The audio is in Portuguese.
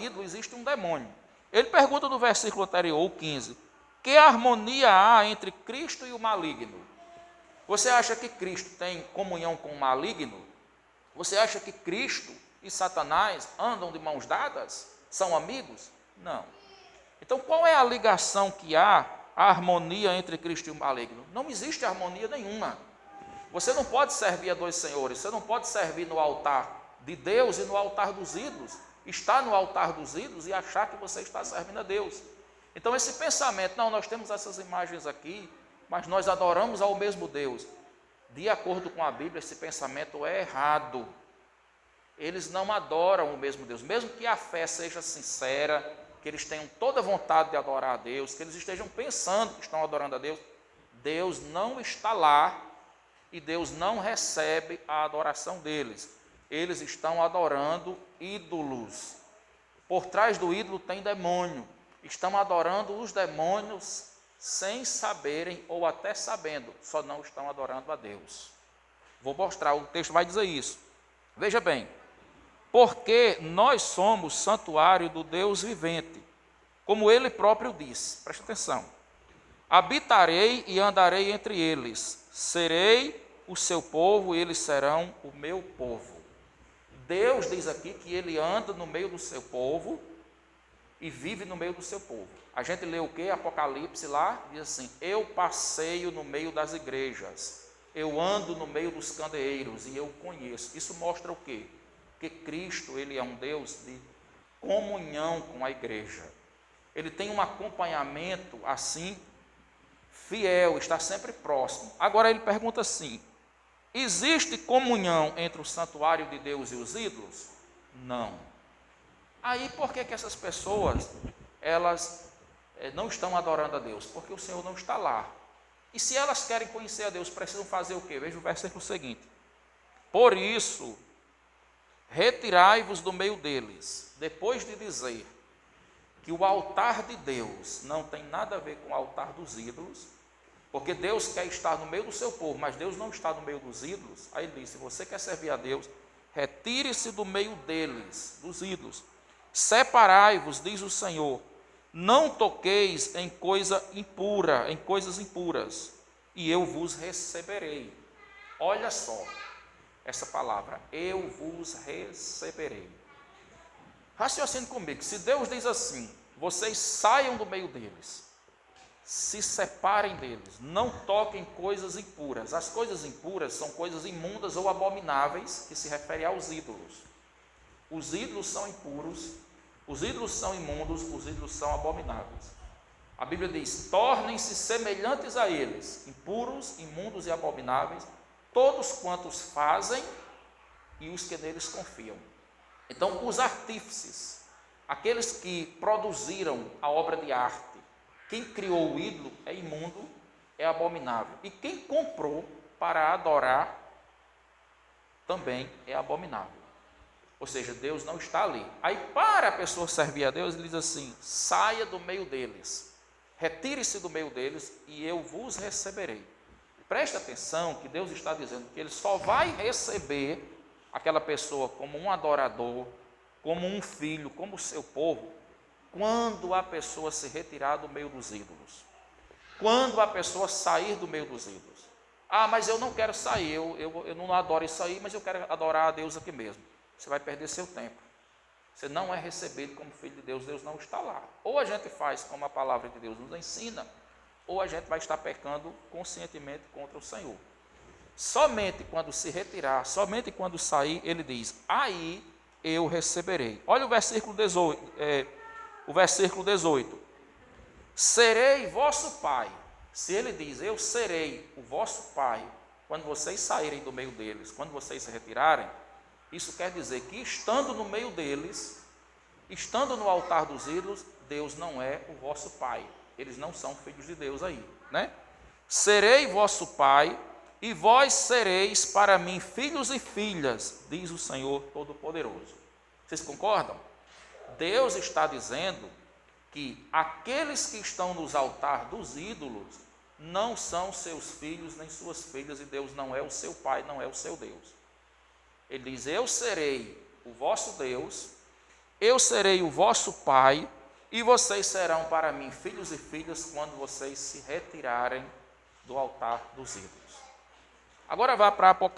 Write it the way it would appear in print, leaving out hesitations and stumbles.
ídolo existe um demônio. Ele pergunta no versículo anterior, o 15, que harmonia há entre Cristo e o maligno? Você acha que Cristo tem comunhão com o maligno? Você acha que Cristo e Satanás andam de mãos dadas? São amigos? Não. Então, qual é a ligação que há, a harmonia entre Cristo e o maligno? Não existe harmonia nenhuma. Você não pode servir a dois senhores, você não pode servir no altar de Deus e no altar dos ídolos. Estar no altar dos ídolos e achar que você está servindo a Deus. Então, esse pensamento, não, nós temos essas imagens aqui, mas nós adoramos ao mesmo Deus. De acordo com a Bíblia, esse pensamento é errado. Eles não adoram o mesmo Deus, mesmo que a fé seja sincera, que eles tenham toda a vontade de adorar a Deus, que eles estejam pensando que estão adorando a Deus, Deus não está lá e Deus não recebe a adoração deles. Eles estão adorando ídolos. Por trás do ídolo tem demônio. Estão adorando os demônios sem saberem ou até sabendo, só não estão adorando a Deus. Vou mostrar, o texto vai dizer isso. Veja bem, porque nós somos santuário do Deus vivente, como ele próprio disse, presta atenção, habitarei e andarei entre eles, serei o seu povo e eles serão o meu povo. Deus diz aqui que ele anda no meio do seu povo e vive no meio do seu povo. A gente lê o que? Apocalipse lá, diz assim, eu passeio no meio das igrejas, eu ando no meio dos candeeiros e eu conheço. Isso mostra o quê? Que Cristo, ele é um Deus de comunhão com a igreja. Ele tem um acompanhamento assim, fiel, está sempre próximo. Agora ele pergunta assim, existe comunhão entre o santuário de Deus e os ídolos? Não. Aí por que essas pessoas, elas não estão adorando a Deus? Porque o Senhor não está lá. E se elas querem conhecer a Deus, precisam fazer o quê? Veja o versículo seguinte. Por isso, retirai-vos do meio deles, depois de dizer que o altar de Deus não tem nada a ver com o altar dos ídolos, porque Deus quer estar no meio do seu povo, mas Deus não está no meio dos ídolos. Aí ele diz, se você quer servir a Deus, retire-se do meio deles, dos ídolos. Separai-vos, diz o Senhor, não toqueis em coisa impura, em coisas impuras, e eu vos receberei. Olha só essa palavra, eu vos receberei. Raciocine comigo, se Deus diz assim, vocês saiam do meio deles, se separem deles, não toquem coisas impuras. As coisas impuras são coisas imundas ou abomináveis, que se refere aos ídolos. Os ídolos são impuros, os ídolos são imundos, os ídolos são abomináveis. A Bíblia diz, tornem-se semelhantes a eles, impuros, imundos e abomináveis, todos quantos fazem e os que neles confiam. Então, os artífices, aqueles que produziram a obra de arte, quem criou o ídolo é imundo, é abominável. E quem comprou para adorar também é abominável. Ou seja, Deus não está ali. Aí, para a pessoa servir a Deus, ele diz assim, saia do meio deles, retire-se do meio deles e eu vos receberei. Preste atenção que Deus está dizendo que ele só vai receber aquela pessoa como um adorador, como um filho, como seu povo, quando a pessoa se retirar do meio dos ídolos. Quando a pessoa sair do meio dos ídolos. Ah, mas eu não quero sair, eu não adoro isso aí, mas eu quero adorar a Deus aqui mesmo. Você vai perder seu tempo. Você não é recebido como filho de Deus, Deus não está lá. Ou a gente faz como a palavra de Deus nos ensina, ou a gente vai estar pecando conscientemente contra o Senhor. Somente quando se retirar, somente quando sair, ele diz, aí eu receberei. Olha o versículo 18. Serei vosso pai. Se ele diz, eu serei o vosso pai, quando vocês saírem do meio deles, quando vocês se retirarem, isso quer dizer que estando no meio deles, estando no altar dos ídolos, Deus não é o vosso pai. Eles não são filhos de Deus aí, né? Serei vosso pai, e vós sereis para mim filhos e filhas, diz o Senhor Todo-Poderoso. Vocês concordam? Deus está dizendo que aqueles que estão nos altares dos ídolos não são seus filhos nem suas filhas, e Deus não é o seu pai, não é o seu Deus. Ele diz, eu serei o vosso Deus, eu serei o vosso pai, e vocês serão para mim filhos e filhas quando vocês se retirarem do altar dos ídolos. Agora vá para Apocalipse.